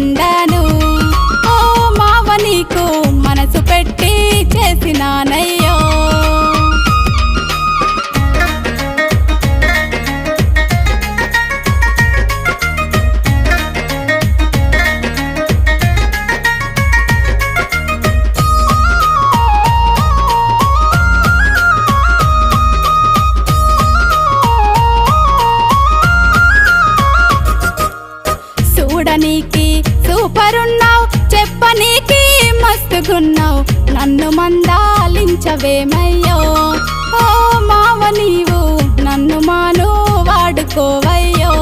అండాను. ఓ మావ నీకు మనసు పెట్టి చేసినానయ్యో. చూడనీకి సూపరున్నావు, చెప్పనీకి మస్తుగున్నావు, నన్ను మందాలించవేమయ్యో. ఓ మావ నీవు నన్ను మాను వాడుకోవయ్యో.